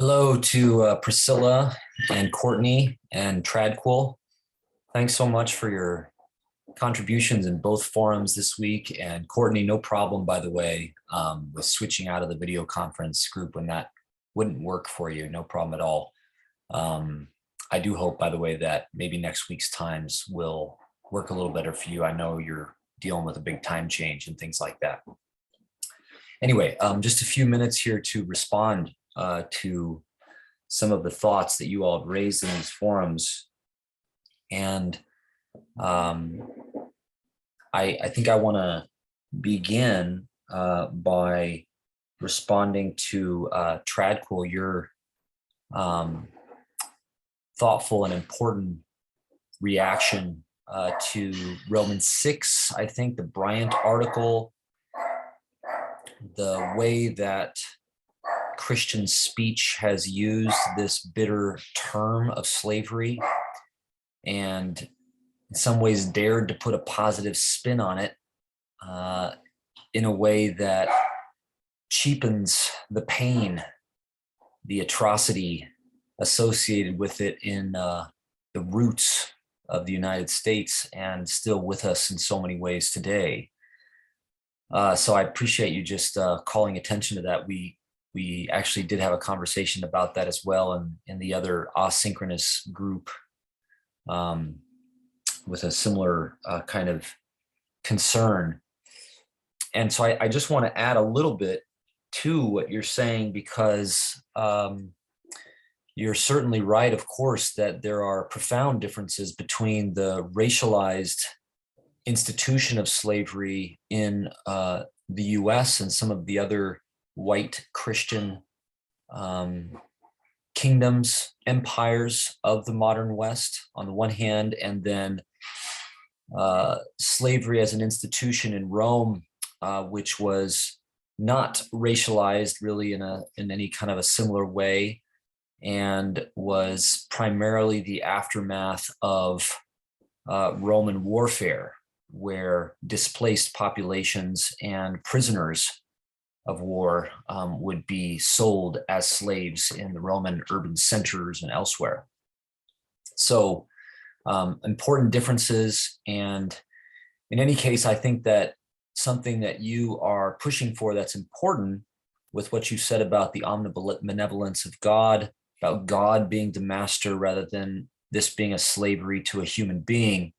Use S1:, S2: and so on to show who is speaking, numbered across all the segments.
S1: Hello to Priscilla and Courtney and Tradquil. Thanks so much for your contributions in both forums this week. And Courtney, no problem, by the way, with switching out of the video conference group when that wouldn't work for you. No problem at all. I do hope, by the way, that maybe next week's times will work a little better for you. I know you're dealing with a big time change and things like that. Anyway, just a few minutes here to respond to some of the thoughts that you all have raised in these forums. And I think I want to begin by responding to Tradquil, your thoughtful and important reaction to Romans 6, I think the Bryant article, the way that Christian speech has used this bitter term of slavery and in some ways dared to put a positive spin on it in a way that cheapens the pain, the atrocity associated with it in the roots of the United States and still with us in so many ways today. So I appreciate you just calling attention to that. We actually did have a conversation about that as well in the other asynchronous group with a similar kind of concern. And so I just want to add a little bit to what you're saying, because you're certainly right, of course, that there are profound differences between the racialized institution of slavery in the US and some of the other white Christian kingdoms, empires of the modern West on the one hand, and then slavery as an institution in Rome, which was not racialized really in any kind of a similar way, and was primarily the aftermath of Roman warfare, where displaced populations and prisoners of war would be sold as slaves in the Roman urban centers and elsewhere. So important differences. And in any case, I think that something that you are pushing for that's important with what you said about the omnibenevolence of God, about God being the master rather than this being a slavery to a human being,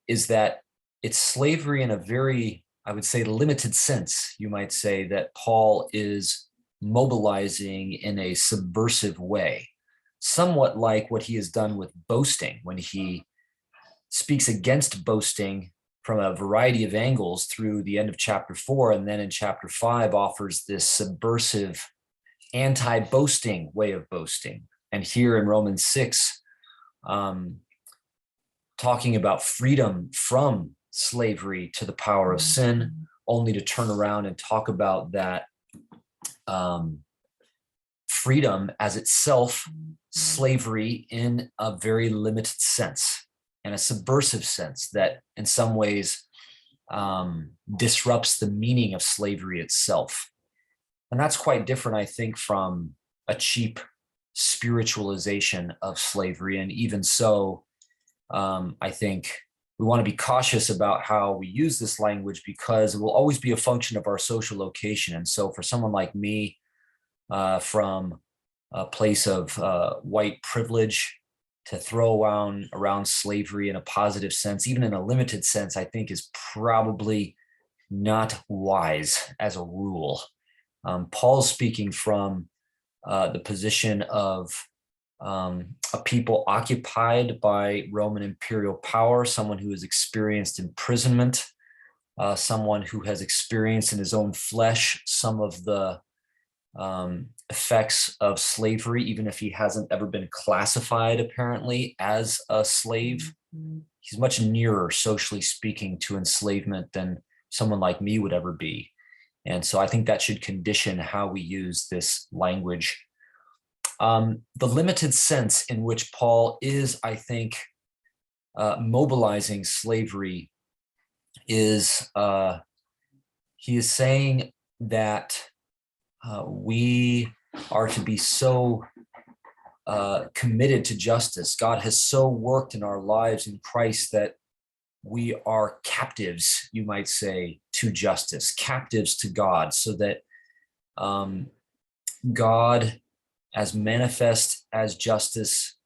S1: is that it's slavery in a very, I would say, limited sense. You might say that Paul is mobilizing in a subversive way, somewhat like what he has done with boasting when he speaks against boasting from a variety of angles through the end of chapter 4, and then in chapter 5 offers this subversive anti-boasting way of boasting. And here in Romans 6, talking about freedom from slavery to the power of sin, only to turn around and talk about that freedom as itself slavery in a very limited sense, and a subversive sense that in some ways disrupts the meaning of slavery itself. And that's quite different, I think, from a cheap spiritualization of slavery. And even so, I think we want to be cautious about how we use this language, because it will always be a function of our social location. And so for someone like me, from a place of white privilege, to throw around slavery in a positive sense, even in a limited sense, I think is probably not wise as a rule. Paul's speaking from the position of a people occupied by Roman imperial power, someone who has experienced imprisonment, someone who has experienced in his own flesh some of the effects of slavery, even if he hasn't ever been classified apparently as a slave. He's much nearer, socially speaking, to enslavement than someone like me would ever be. And so I think that should condition how we use this language. The limited sense in which Paul is, I think, mobilizing slavery is he is saying that we are to be so committed to justice. God has so worked in our lives in Christ that we are captives, you might say, to justice, captives to God, so that God, as manifest as justice,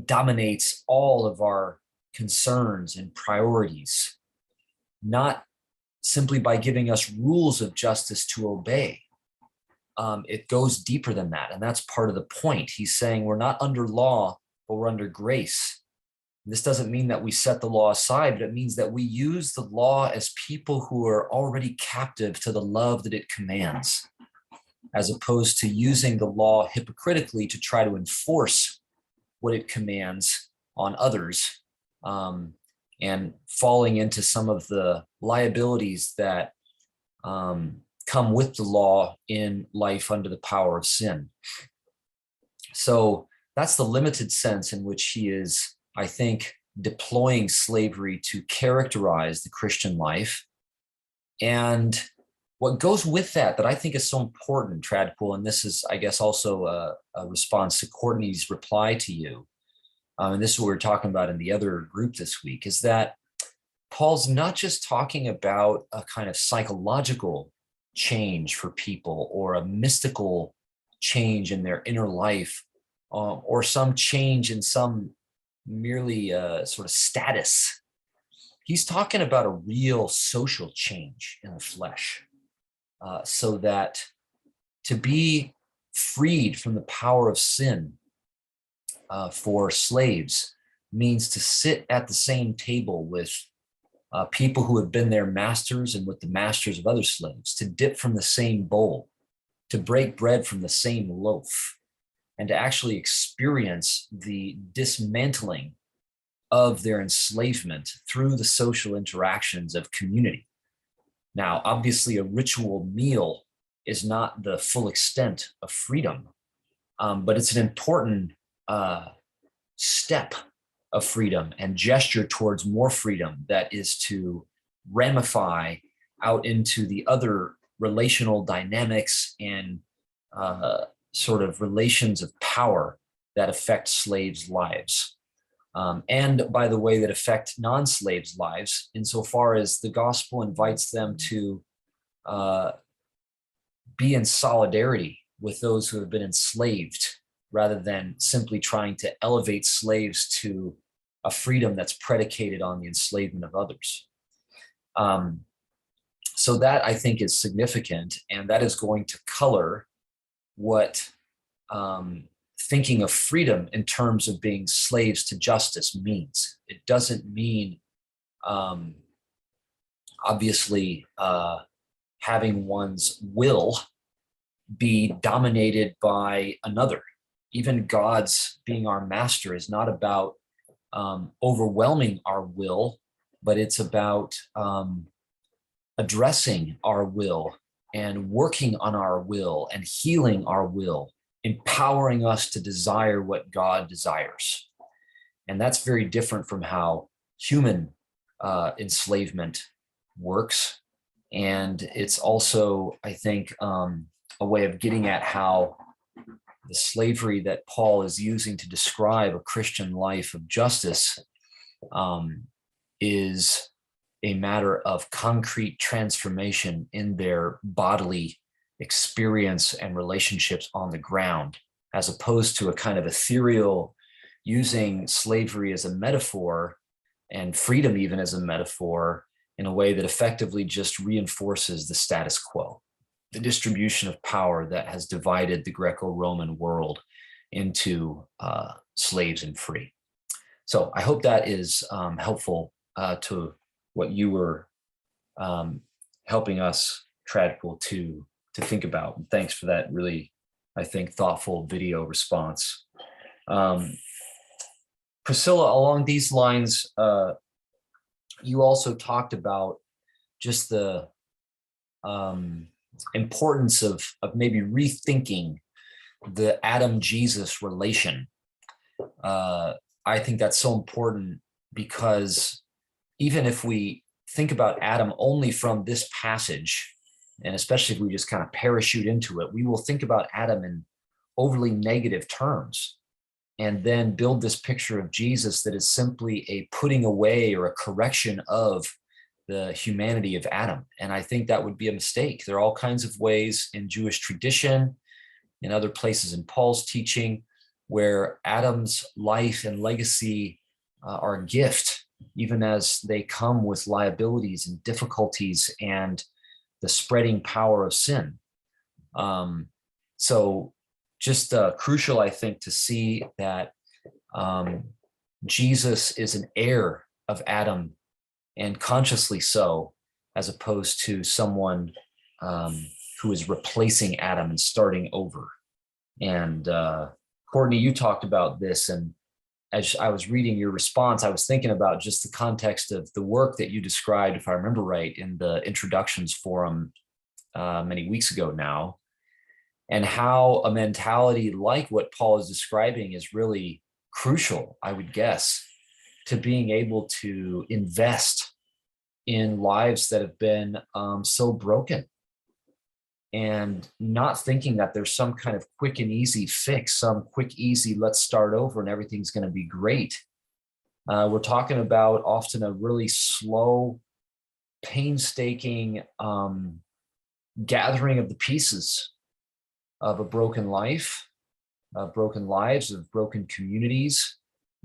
S1: dominates all of our concerns and priorities, not simply by giving us rules of justice to obey. It goes deeper than that. And that's part of the point. He's saying we're not under law, but we're under grace. This doesn't mean that we set the law aside, but it means that we use the law as people who are already captive to the love that it commands, as opposed to using the law hypocritically to try to enforce what it commands on others, and falling into some of the liabilities that come with the law in life under the power of sin. So that's the limited sense in which he is, I think, deploying slavery to characterize the Christian life. And what goes with that I think is so important, Tradpool, and this is, I guess, also a response to Courtney's reply to you, and this is what we were talking about in the other group this week, is that Paul's not just talking about a kind of psychological change for people or a mystical change in their inner life, or some change in some merely sort of status. He's talking about a real social change in the flesh, so that to be freed from the power of sin for slaves means to sit at the same table with people who have been their masters and with the masters of other slaves, to dip from the same bowl, to break bread from the same loaf, and to actually experience the dismantling of their enslavement through the social interactions of community. Now, obviously, a ritual meal is not the full extent of freedom, but it's an important step of freedom and gesture towards more freedom that is to ramify out into the other relational dynamics and sort of relations of power that affect slaves' lives. And by the way, that affect non-slaves' lives, insofar as the gospel invites them to be in solidarity with those who have been enslaved, rather than simply trying to elevate slaves to a freedom that's predicated on the enslavement of others. So that, I think, is significant, and that is going to color what thinking of freedom in terms of being slaves to justice means. It doesn't mean, obviously, having one's will be dominated by another. Even God's being our master is not about overwhelming our will, but it's about addressing our will and working on our will and healing our will, empowering us to desire what God desires. And that's very different from how human enslavement works. And it's also, I think, a way of getting at how the slavery that Paul is using to describe a Christian life of justice is a matter of concrete transformation in their bodily experience and relationships on the ground, as opposed to a kind of ethereal using slavery as a metaphor and freedom even as a metaphor in a way that effectively just reinforces the status quo, the distribution of power that has divided the Greco-Roman world into slaves and free. So I hope that is helpful to what you were helping us, Tradpool, to think about. And thanks for that really, I think, thoughtful video response. Priscilla, along these lines, you also talked about just the importance of maybe rethinking the Adam-Jesus relation. I think that's so important, because even if we think about Adam only from this passage, and especially if we just kind of parachute into it, we will think about Adam in overly negative terms and then build this picture of Jesus that is simply a putting away or a correction of the humanity of Adam. And I think that would be a mistake. There are all kinds of ways in Jewish tradition, in other places in Paul's teaching, where Adam's life and legacy are a gift, even as they come with liabilities and difficulties and the spreading power of sin. So just crucial, I think, to see that Jesus is an heir of Adam, and consciously so, as opposed to someone who is replacing Adam and starting over. And Courtney, you talked about this, and as I was reading your response, I was thinking about just the context of the work that you described, if I remember right, in the introductions forum many weeks ago now, and how a mentality like what Paul is describing is really crucial, I would guess, to being able to invest in lives that have been so broken, and not thinking that there's some kind of quick and easy fix, some quick, easy, let's start over and everything's going to be great. We're talking about often a really slow, painstaking gathering of the pieces of a broken life, broken lives, of broken communities,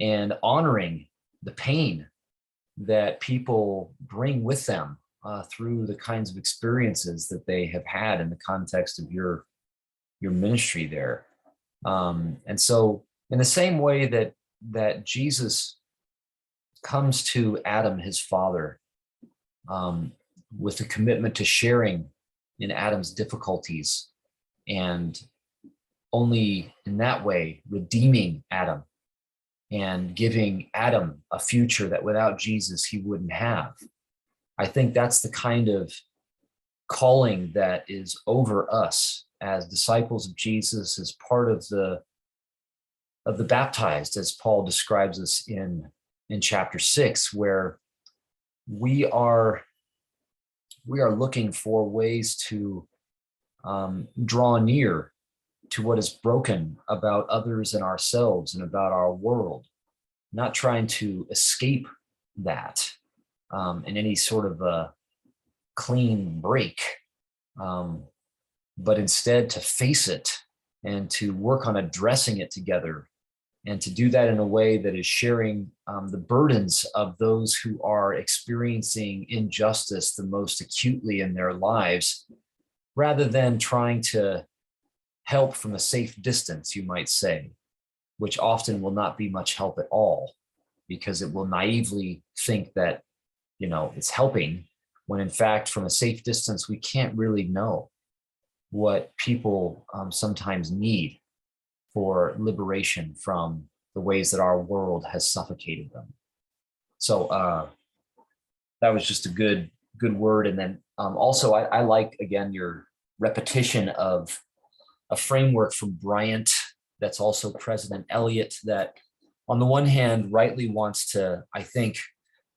S1: and honoring the pain that people bring with them through the kinds of experiences that they have had in the context of your ministry there. And so in the same way that Jesus comes to Adam, his father, with a commitment to sharing in Adam's difficulties, and only in that way redeeming Adam and giving Adam a future that without Jesus he wouldn't have. I think that's the kind of calling that is over us as disciples of Jesus, as part of the baptized, as Paul describes us in chapter 6, where we are looking for ways to draw near to what is broken about others and ourselves and about our world, not trying to escape that in any sort of a clean break, but instead to face it and to work on addressing it together, and to do that in a way that is sharing the burdens of those who are experiencing injustice the most acutely in their lives, rather than trying to help from a safe distance, you might say, which often will not be much help at all, because it will naively think that, it's helping, when in fact, from a safe distance, we can't really know what people sometimes need for liberation from the ways that our world has suffocated them. So that was just a good word. And then also I like, again, your repetition of a framework from Bryant that's also President Eliot, that on the one hand rightly wants to, I think,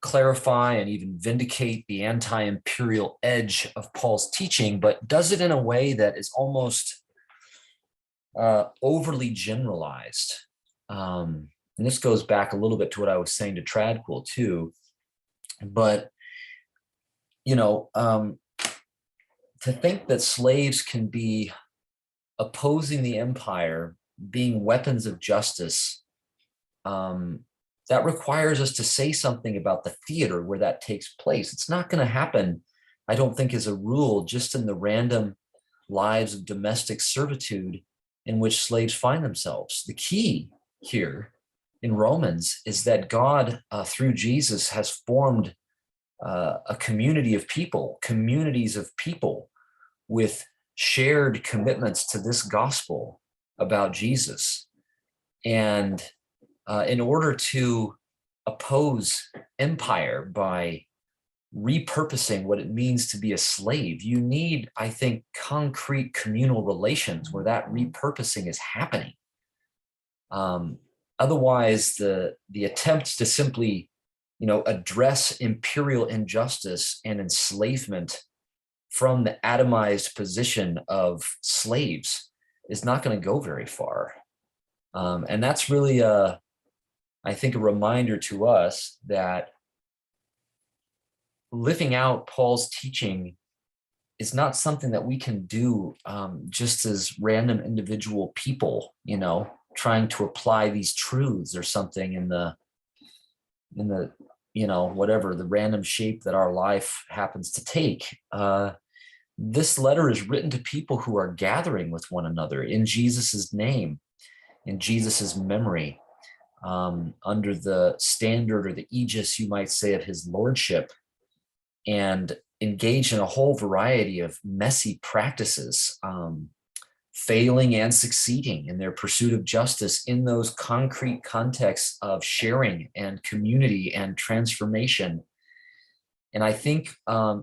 S1: clarify and even vindicate the anti-imperial edge of Paul's teaching, but does it in a way that is almost overly generalized. And this goes back a little bit to what I was saying to Tradcool too. But, to think that slaves can be opposing the empire, being weapons of justice, that requires us to say something about the theater where that takes place. It's not going to happen, I don't think, as a rule, just in the random lives of domestic servitude in which slaves find themselves. The key here in Romans is that God, through Jesus, has formed a community of people, communities of people with shared commitments to this gospel about Jesus. And in order to oppose empire by repurposing what it means to be a slave, you need, I think, concrete communal relations where that repurposing is happening. Otherwise, the attempt to simply, address imperial injustice and enslavement from the atomized position of slaves is not going to go very far. And that's really, I think, a reminder to us that living out Paul's teaching is not something that we can do just as random individual people, trying to apply these truths or something in the whatever the random shape that our life happens to take. This letter is written to people who are gathering with one another in Jesus's name, in Jesus's memory, under the standard or the aegis, you might say, of his lordship, and engaged in a whole variety of messy practices, failing and succeeding in their pursuit of justice in those concrete contexts of sharing and community and transformation. And I think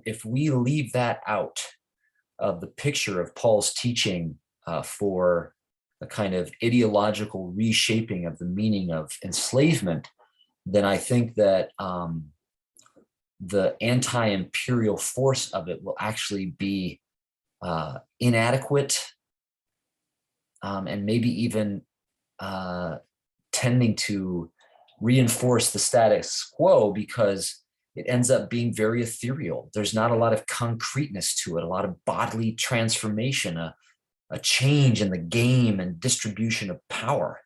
S1: if we leave that out of the picture of Paul's teaching for a kind of ideological reshaping of the meaning of enslavement, then I think that the anti-imperial force of it will actually be inadequate, and maybe even tending to reinforce the status quo, because it ends up being very ethereal. There's not a lot of concreteness to it, a lot of bodily transformation, a change in the game and distribution of power.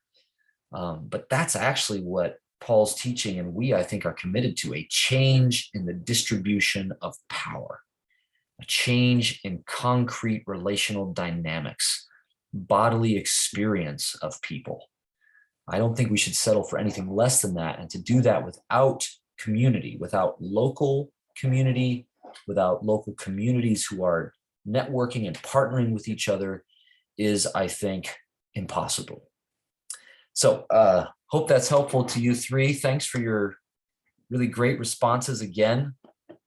S1: But that's actually what Paul's teaching, and we, I think, are committed to: a change in the distribution of power, a change in concrete relational dynamics, bodily experience of people. I don't think we should settle for anything less than that. And to do that without community, without local community, without local communities who are networking and partnering with each other, is, I think, impossible. So hope that's helpful to you three. Thanks for your really great responses again,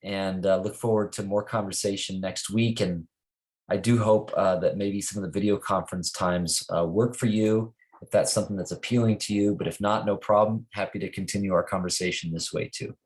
S1: and look forward to more conversation next week. And I do hope that maybe some of the video conference times work for you, if that's something that's appealing to you. But if not, no problem. Happy to continue our conversation this way too.